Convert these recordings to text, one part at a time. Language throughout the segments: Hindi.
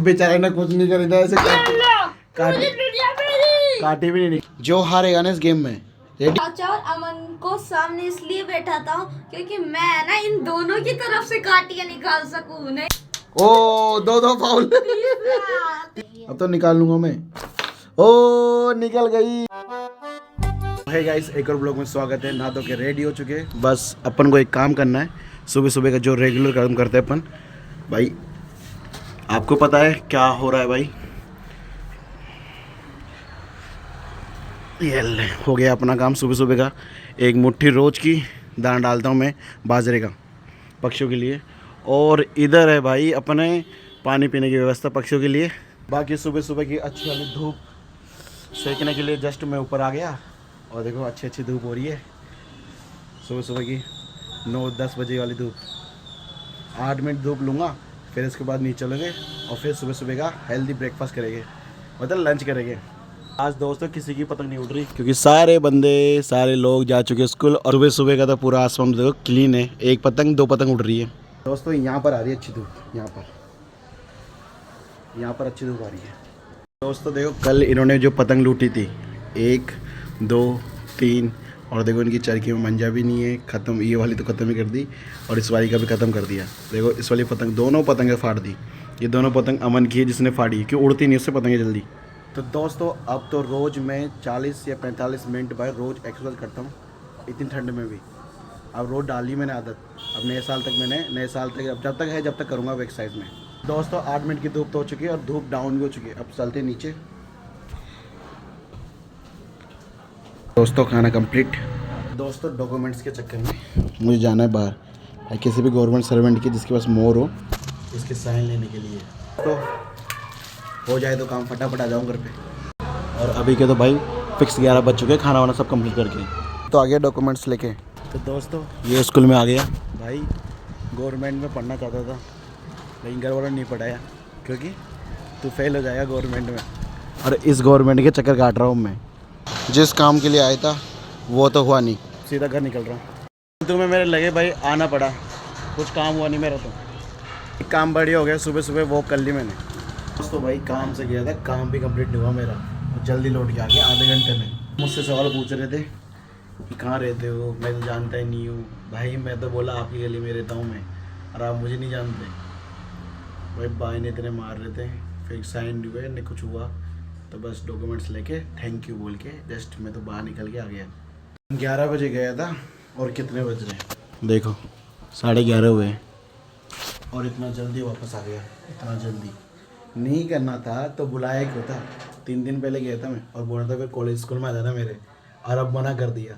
बेचारे ने कुछ नहीं खरीदा, ऐसे काटी भी नहीं। जो हारेगा ना इस गेम में, रेडी? चाचा और अमन को सामने इसलिए बैठा था क्योंकि मैं ना इन दोनों की तरफ से काटियां निकाल सकूं। नहीं ओ दो फाउल। अब तो निकाल लूंगा मैं। ओ निकल गई। हे गाइस, एक और ब्लॉग में स्वागत है। नहा धो के रेडी हो चुके हैं। बस अपन को एक काम करना है, सुबह सुबह का जो रेगुलर काम करते हैं अपन। भाई आपको पता है क्या हो रहा है भाई? ये ले, हो गया अपना काम सुबह सुबह का। एक मुट्ठी रोज की दाना डालता हूँ मैं बाजरे का पक्षियों के लिए। और इधर है भाई अपने पानी पीने की व्यवस्था पक्षियों के लिए। बाकी सुबह सुबह की अच्छी वाली धूप सेकने के लिए जस्ट मैं ऊपर आ गया। और देखो अच्छी अच्छी धूप हो रही है सुबह सुबह की 9-10 बजे वाली धूप। 8 मिनट धूप लूँगा, फिर इसके बाद नीचे चलेंगे और फिर सुबह सुबह का हेल्दी ब्रेकफास्ट करेंगे, मतलब लंच करेंगे। आज दोस्तों किसी की पतंग नहीं उड़ रही क्योंकि सारे लोग जा चुके हैं स्कूल। और सुबह सुबह का तो पूरा आसमान देखो क्लीन है। एक पतंग 2 पतंग उड़ रही है दोस्तों। यहाँ पर आ रही है अच्छी धूप, यहाँ पर अच्छी धूप आ रही है दोस्तों। देखो कल इन्होंने जो पतंग लूटी थी 1 2 3, और देखो इनकी चरखी में मंजा भी नहीं है, ख़त्म। ये वाली तो ख़त्म ही कर दी और इस वाली का भी ख़त्म कर दिया। देखो इस वाली पतंग, दोनों पतंगें फाड़ दी। ये दोनों पतंग अमन की है जिसने फाड़ी, क्यों उड़ती नहीं उससे पतंगें जल्दी। तो दोस्तों अब तो रोज़ मैं 40 या 45 मिनट बाद रोज़ एक्सरसाइज करता हूँ, इतनी ठंड में भी। अब रोज़ डाली मैंने आदत। अब नए साल तक अब जब तक करूँगा अब एक्सरसाइज में। दोस्तों 8 मिनट की धूप तो हो चुकी है और धूप डाउन भी हो चुकी है। अब चलते नीचे। दोस्तों खाना कंप्लीट। दोस्तों डॉक्यूमेंट्स के चक्कर में मुझे जाना है बाहर, किसी भी गवर्नमेंट सर्वेंट की जिसके पास मोहर हो, इसके साइन लेने के लिए। तो हो जाए तो काम फटाफट आ जाऊँ घर पे। और अभी के तो भाई फिक्स 11 बज चुके हैं, खाना वाना सब कंप्लीट करके तो आ गया डॉक्यूमेंट्स लेके। तो दोस्तों ये स्कूल में आ गया भाई। गवर्नमेंट में पढ़ना चाहता था लेकिन घर वालों ने नहीं पढ़ाया क्योंकि तू फेल हो जाएगा गवर्नमेंट में। और इस गवर्नमेंट के चक्कर काट रहा हूँ मैं। जिस काम के लिए आया था वो तो हुआ नहीं, सीधा घर निकल रहा हूँ। तुम्हें मेरे लगे भाई आना पड़ा, कुछ काम हुआ नहीं मेरा। तो एक काम बढ़िया हो गया, सुबह सुबह वॉक कर ली मैंने। दोस्तों भाई काम से गया था, काम भी कंप्लीट नहीं हुआ मेरा, जल्दी लौट के आ गया आधे घंटे में। मुझसे सवाल पूछ रहे थे कि कहाँ रहते हो, मैं तो जानता ही नहीं हूँ। भाई मैं तो बोला आपकी गली में रहता हूँ मैं, और आप मुझे नहीं जानते। भाई भाई ने इतने मार रहे थे, फिर साइन हुए नहीं कुछ हुआ, तो बस डॉक्यूमेंट्स लेके थैंक यू बोल के जस्ट मैं तो बाहर निकल के आ गया। 11 बजे गया था और कितने बज रहे हैं देखो, 11:30 हुए और इतना जल्दी वापस आ गया। इतना जल्दी नहीं करना था तो बुलाया क्यों था? 3 दिन पहले गया था मैं और बोला था फिर कॉलेज स्कूल में आ जाना मेरे, और अब मना कर दिया।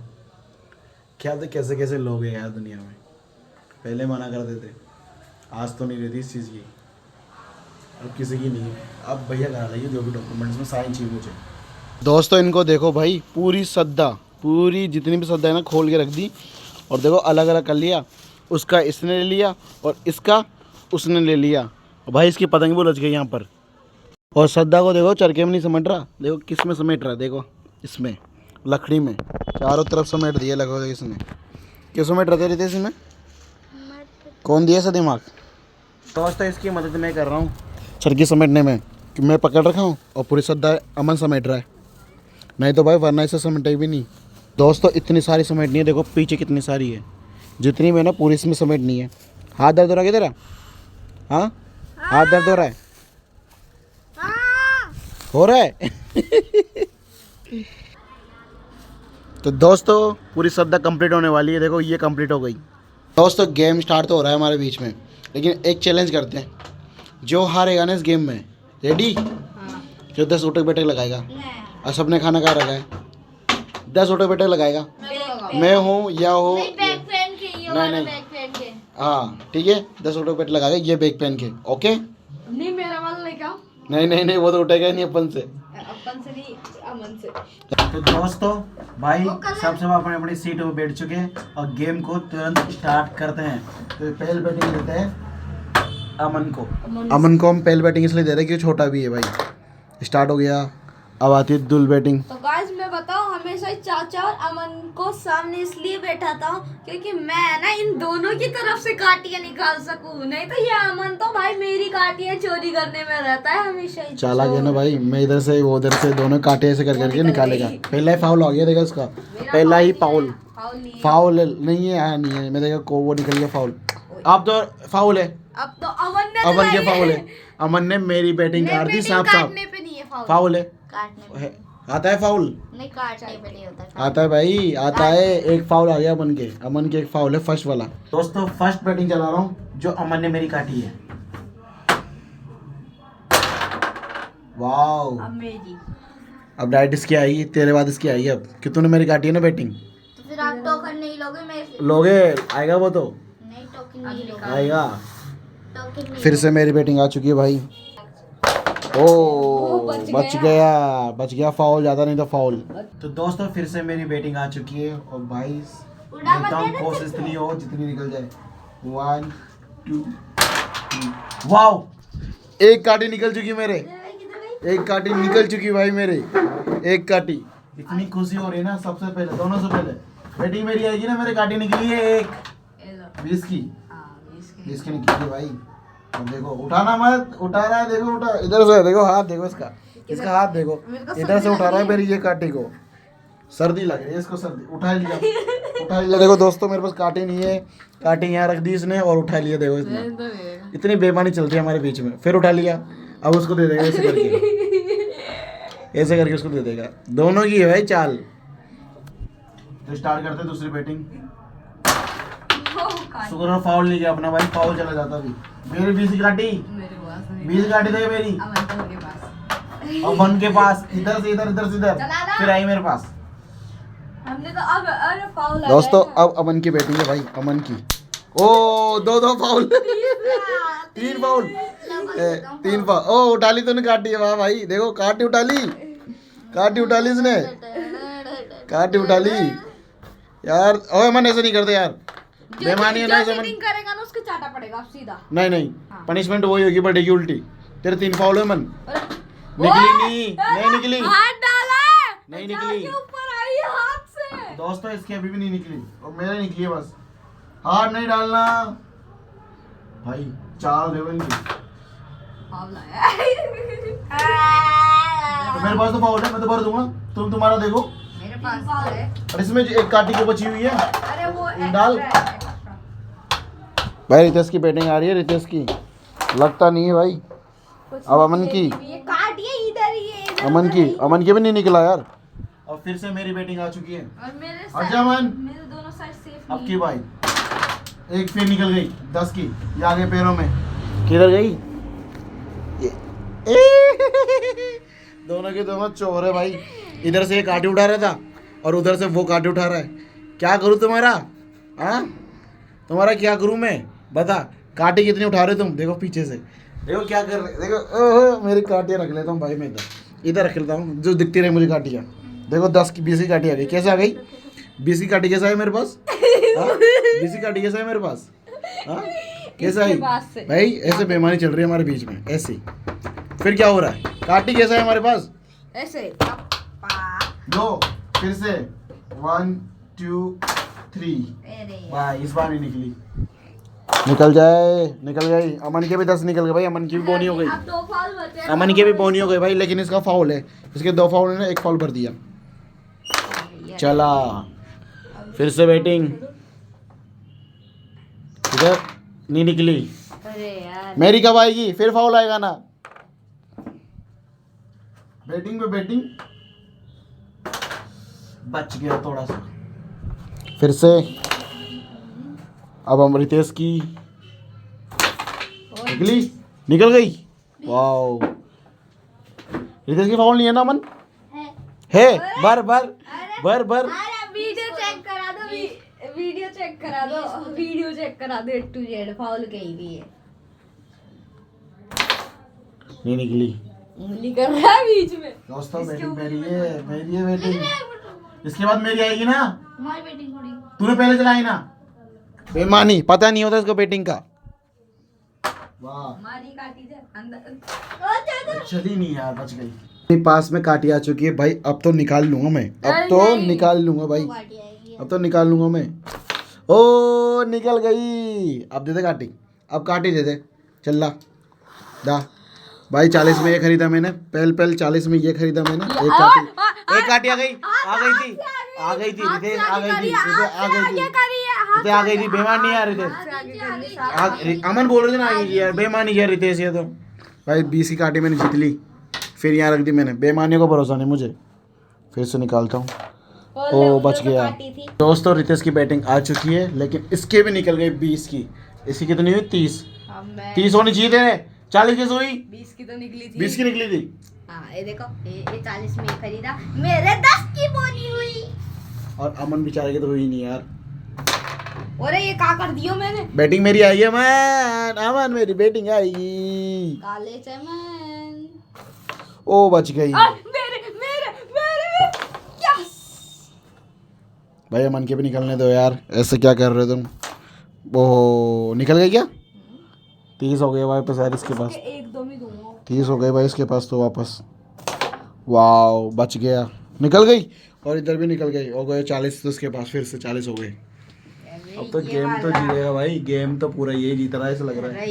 क्या तो कैसे कैसे लोग हैं यार दुनिया में, पहले मना कर देते। आज तो नहीं रहती इस चीज़ की, अब किसी की नहीं है। अब भैया करा लाइए जो भी डॉक्यूमेंट्स में साइन चाहिए मुझे। दोस्तों इनको देखो भाई, पूरी सद्दा, पूरी जितनी भी सद्दा है ना खोल के रख दी। और देखो अलग अलग कर लिया, उसका इसने ले लिया और इसका उसने ले लिया। और भाई इसकी पतंग भी उलझ गई यहाँ पर। और सद्दा को देखो चरखे में नहीं समेट रहा, देखो किस में समेट रहा है, देखो इसमें लकड़ी में चारों तरफ समेट दिया लगभग इसने। क्यों समेट रहे थे इसमें? कौन दिया सा दिमाग? दोस्तों इसकी मदद मैं कर रहा हूँ चरखी समेटने में, कि मैं पकड़ रखा हूँ और पूरी सद्दा अमन समेट रहा है। नहीं तो भाई वरना इसे समेटे भी नहीं। दोस्तों इतनी सारी समेटनी है, देखो पीछे कितनी सारी है, जितनी मैंने पूरी इसमें समेटनी है। हाथ दर्द हो रहा है क्या तेरा? हाँ हाथ दर्द हो रहा है? हो रहा है। तो दोस्तों पूरी सद्दा कंप्लीट होने वाली है, देखो ये कंप्लीट हो गई। दोस्तों गेम स्टार्ट तो हो रहा है हमारे बीच में, लेकिन एक चैलेंज करते हैं। जो हारेगा ना इस गेम में, रेडी? जो 10 उठक बैठक लगाएगा। और सबने खाना खा रखा है, 10 उठक बैठक लगाएगा। मैं हूँ या हो नहीं, हाँ ठीक है, 10 उठक बैठक लगाएगा ये बैग पहन के। ओके नहीं मेरा वाला लेगा। नहीं वो तो उठेगा नहीं अपन से नहीं अमन से। तो दोस्तों भाई सब अपने अपनी सीट पर बैठ चुके हैं और गेम को तुरंत स्टार्ट करते हैं। तो पहले बैटिंग देते हैं अमन को हम पहले बैटिंग इसलिए दे रहे हैं क्योंकि छोटा भी है भाई। स्टार्ट हो गया, अब आती है दुल बैटिंग। तो गाइस मैं बताऊं, हमेशा ही चाचा और अमन को सामने इसलिए बैठाता हूँ क्योंकि मैं ना इन दोनों की तरफ से काटियां निकाल सकूं। नहीं तो ये अमन तो भाई मेरी काटियां चोरी करने में रहता है हमेशा ही। चालाक है ना भाई, मैं इधर से वो उधर से दोनों कांटे ऐसे कर करके निकालेगा। पहला ही फाउल हो गया देखा उसका, पहला ही फाउल। फाउल नहीं है, आया नहीं है, मैं देखा को वो निकल गया फाउल। अब तो फाउल है, अब तो अमन ने अमन के फाउल है। अमन ने मेरी बैटिंग काट दी साफ साफ, काटने पे नहीं है फाउल, फाउल है। काटने है- आता है फाउल, नहीं काटने पे नहीं होता। आता है भाई, आता है। एक फाउल आ गया अमन के, अमन के एक फाउल है फर्स्ट वाला। दोस्तों फर्स्ट बैटिंग चला रहा हूँ जो अमन ने मेरी काटी है। वाओ, अब मेरी, अब डाइट इसकी आएगी, तेरे बाद इसकी आएगी। अब कि तूने मेरी काटी है ना बैटिंग, तो फिर आप टोकन नहीं लोगे मेरे से? लोगे, आएगा वो तो नहीं, टोकन नहीं लोगे, आएगा। टोकन नहीं। फिर से मेरी बैटिंग आ चुकी है भाई। ओ बच गया फाउल, ज्यादा नहीं तो फाउल। तो दोस्तों फिर से मेरी बैटिंग आ चुकी है और भाई देखता हूँ कोशिश इतनी हो जितनी निकल जाए। 1 2 3 वाओ, एक काटी निकल चुकी मेरे, एक काटी निकल चुकी भाई मेरे, एक काटी। इतनी खुशी हो रही है ना, सबसे पहले दोनों से पहले बैटिंग मेरी आएगी ना, मेरे काटी निकली है एक 20 की, 20 की निकली है भाई। अब देखो, उठाना मत, उठा रहा है देखो, उठा इधर से देखो, हाथ देखो इसका, इसका हाथ देखो, इधर से उठा रहा है मेरी ये काटी को। सर्दी लग रही है इसको, सर्दी। उठा लिया, उठा लिया। देखो दोस्तों मेरे पास काटी नहीं है, काटी यहाँ रख दी इसने और उठा लिया। देखो इतना, इतनी बेईमानी चल रही है हमारे बीच में। फिर उठा लिया, अब उसको दे देगा ऐसे करके, ऐसे करके उसको दे देगा। दोनों की है भाई चाल। तो स्टार्ट करते हैं दूसरी बैटिंग। शुक्र है फाउल नहीं गया अपना भाई, फाउल चला जाता अभी। मेरी 20 काटी, 20 काटी थी मेरी। अब 1 के पास, इधर से इधर, इधर से इधर, फिर आई मेरे पास। हमने तो अब अरे फाउल आ दोस्तों गया। अब अमन की बैटिंग है भाई, अमन की। ओ दो फाउल, 3 फाउल, 3 फाउल। ओ उठा ली तूने काटी है, वाह भाई। देखो काटी उठा ली, काटी उठा ली इसने, काटी उठा ली यार। ओए अमन ऐसे नहीं करते यार, बेईमानी है ना ऐसे। चीटिंग करेगा ना उसको चाटा पड़ेगा अब सीधा। नहीं नहीं, हाँ। पनिशमेंट वही होगी, बढ़ेगी उल्टी। तेरे 3 फाउल है मन, निकली नहीं निकली, हाथ डाला है, नहीं निकली। जाके ऊपर आई है हाथ से। दोस्तों इसकी अभी भी नहीं निकली और मेरे निकली है बस। हाथ नहीं डालना भाई, चाल देखो इनकी। फाउल आया। तो मेरे पास तो फाउल है, मैं तो भर दूंगा, तुम तुम्हारा देखो। मेरे पास तो है। और इसमें जो एक काटी को बची हुई है, अरे वो डाल। भाई रितेश की बैटिंग आ रही है, रितेश की लगता नहीं है भाई। अब अमन की, ये काटिए इधर ही है, इधर अमन उधर की, अमन की भी नहीं निकला यार। और फिर से मेरी बैटिंग आ चुकी है। और मेरे अच्छा अमन, मेरे दोनों साइड सेफ अब की भाई एक फिर निकल गई 10 की, ये आगे पैरों में किधर गई दोनों के दोनों चोर है भाई। इधर से ये काटी उठा रहा था और उधर से वो काटी उठा रहा है। क्या करूँ तुम्हारा, हाँ तुम्हारा क्या करूँ मैं, बता। काटी कितनी उठा रहे तुम, देखो पीछे से, देखो क्या कर रहे, देखो ओहो, मेरी काटियाँ रख लेता हूँ भाई मैं, इधर रख लेता हूँ जो दिखती रहे मुझे काटियाँ। देखो 10 की 20 की काटी आ गई, कैसे आ गई 20 की काटी, कैसा है मेरे पास, 20 की काटी कैसा है मेरे पास, हाँ कैसा है भाई। ऐसे बेईमानी चल रही है हमारे बीच में, ऐसे। फिर क्या हो रहा है, काटी कैसा है हमारे पास, ऐसे दो, फिर से 1 2 3 भाई। इस बार नहीं निकली, निकल जाए, निकल गई। अमन के भी 10 निकल गए भाई, अमन की भी बोनी हो गई, अब 2 फाउल बचे हैं। अमन के भी बोनी हो गई भाई। लेकिन इसका फाउल है, इसके 2 फाउल ने 1 फाउल भर दिया। चला फिर से बैटिंग, इधर नहीं निकली। अरे यार मेरी कब आएगी, फिर फाउल आएगा ना। बैटिंग पे बैटिंग, बच गया थोड़ा सा। फिर से अब हम रितेश की निकली, निकल गई, वाओ। रितेश की फाउल नहीं है ना अमन, है भर भर भर भर। अरे वीडियो चेक करा दो, वीडियो चेक करा दो, वीडियो चेक करा दो, A to Z फाउल कहीं भी है। नहीं निकली, उंगली कर रहा है बीच में। दोस्तों बैटिंग मेरी है, मेरी है बैटिंग। इसके बाद मेरी आएगी ना, हमारी बैटिंग थोड़ी। तूने पहले चलाई ना, बेईमानी पता नहीं होता इसको बैटिंग का। वाह हमारी काटी जा अंदर। चली नहीं यार, बच गई। मेरे पास में काटी आ चुकी है भाई। अब तो निकाल लूंगा मैं, अब तो निकाल लूंगा भाई, अब तो निकाल लूंगा मैं। ओ निकल गई। अब दे दे काटी, अब काटी दे दे। चल ला दा भाई। 40 में ये खरीदा मैंने, पहल 40 में ये खरीदा मैंने। एक काटी आ गई थी, आ गई थी रितेश, आ गई थी रितेश, आ गई थी। बेईमानी है रितेश, अमन बोल रहे थे ना यार, बेईमानी किया रितेश ये तो। भाई 20 की काटी मैंने जीत ली, फिर यहाँ रख दी मैंने। बेईमानियों का भरोसा नहीं मुझे। फिर से निकालता हूँ। ओ बच गया। दोस्तों रितेश की बैटिंग आ चुकी है, लेकिन इसके भी निकल गई 20 की। इसकी कितनी हुई? 30। 30 होनी चाहिए थे। 40 कैसे हुई? 20 की तो निकली थी। 20 की निकली थी। हाँ ये देखो, ये 40 में खरीदा, मेरे 10 की बोली हुई। और अमन बेचारे की तो हुई नहीं यार। अरे ये क्या कर दियो मैंने? बैटिंग मेरी आई है मैन, अमन मेरी बैटिंग आएगी। काले चमन। ओ बच गई। मेरे मेरे मेरे यस। भाई अमन के भी निकलने दो यार, ऐसे क्या कर रहे हो तुम? ओहो निकल गई क्या? 30 हो गए भाई वापस यार इसके पास। एक दो में दूंगा। 30 हो गए भाई इसके पास तो वापस। वाओ बच गया, निकल गई। और इधर भी निकल गई, हो गए 40 तो उसके पास, फिर से 40 हो गए। अब तो गेम तो जीतेगा भाई, गेम तो पूरा ये जीत रहा है ऐसा लग रहा है।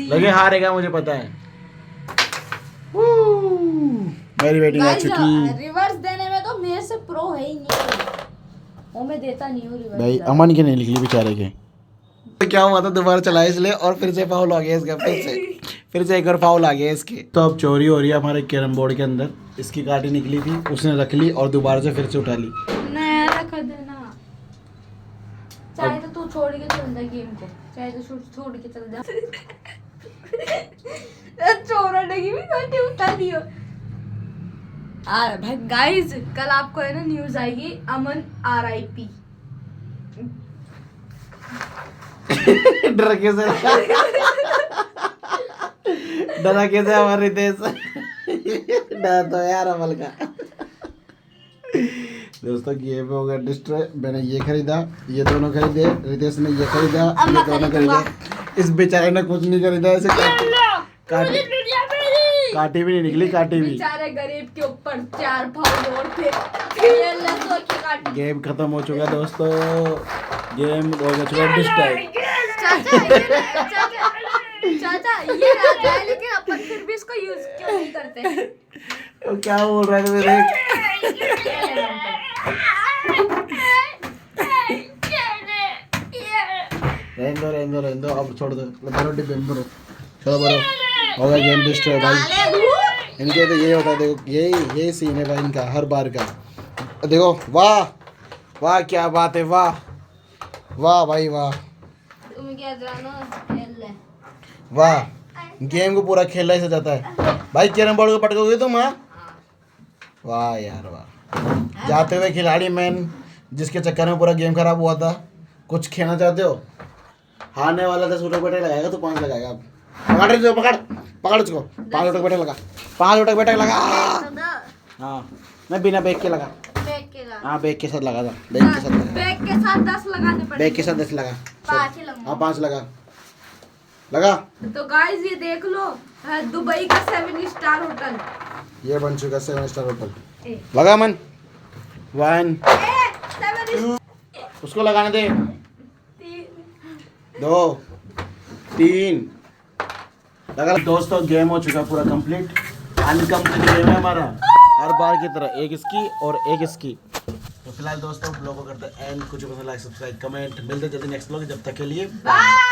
लगे हारेगा मुझे पता है। मेरी बैटिंग आ चुकी। रिवर्स देने में तो मेरे से प्रो है ही नहीं, वो मैं देता नहीं हूँ रिवर्स। भाई अमन के नहीं निकली बेचारे के। तो क्या हुआ था, दोबारा चला इसलिए और फिर से फाउल आ गया इसका। फिर से एक और फाउल आ गया इसके। तो अब चोरी हो रही है हमारे कैरम बोर्ड के अंदर। इसकी काटी निकली थी, उसने रख ली और दोबारा से फिर से उठा ली। नया रख देना, चाहे तो तू छोड़ के चल जा गेम को, चाहे तो छोड़ के चल जा। चोरने की भी काटी उठा दियो। भाई गाइस कल आपको है ना न्यूज आएगी, अमन RIP। डर कैसे डरा कैसे हमारे देश। डर तो यार अमल का। दोस्तों गेम हो गया डिस्ट्रॉय। मैंने ये खरीदा, ये दोनों खरीदे, रितेश ने ये खरीदा, ये दोनों खरीदे। इस बेचारे ने कुछ नहीं खरीदा। ऐसे काटी भी नहीं निकली, काटी भी। बेचारे गरीब के ऊपर 4 फाउल और थे। ये ले तो की काटी। गेम खत्म हो चुका दोस्तों, गेम हो चुका डिस्ट्रॉय। चाचा ये राजा है, लेकिन अपन फिर भी इसको यूज क्यों नहीं करते? तो क्या बोल रहा है देख। रहने दो अब छोड़ दो। भरो डिब्बे में भरो, चलो भरो। हो गया गेम डिस्ट्रॉय भाई। इनके तो ये होता है, देखो यही सीन है भाई इनका हर बार का। देखो वाह वाह क्या बात है, वाह वाह भाई वाह। तुम क्या जानो वाह, गेम को पूरा खेला ही जाता है भाई। कैरम बोर्ड को पटकोगे तुम? हाँ वाह यार वाह। जाते हुए खिलाड़ी मैन, जिसके चक्कर में पूरा गेम खराब हुआ था। कुछ खेलना चाहते हो? हारने वाला 10 उठक बैठक लगाएगा तो 5 लगाएगा। अब पकड़ रहे पकड़ पकड़ उसको। 5 उठक बैठक लगा, 5 उठक बैठक लगा। हाँ मैं बिना बैग के लगा। हाँ बैग के साथ लगा था, बैग के साथ लगा। बैग के साथ 10 लगाने पड़ेंगे। बैग के साथ 10 लगा। 5 ही लगा। हाँ 5 लगा लगा। तो गाइस ये देख लो, दुबई का 7 स्टार होटल ये बन चुका 7 स्टार होटल। लगा मन 1 2 उसको लगाने दे। 2 3 लगा। दोस्तों गेम हो चुका पूरा कंप्लीट। अनकम्प्लीट गेम है हमारा हर बार की तरह, एक इसकी और एक इसकी। तो फिलहाल दोस्तों ब्लॉग को करते हैं एंड। कुछ पसंद लाइक सब्सक्राइब कमेंट। मिलते जल्दी नेक्स्ट ब्लॉग, जब तक के लिए बाय।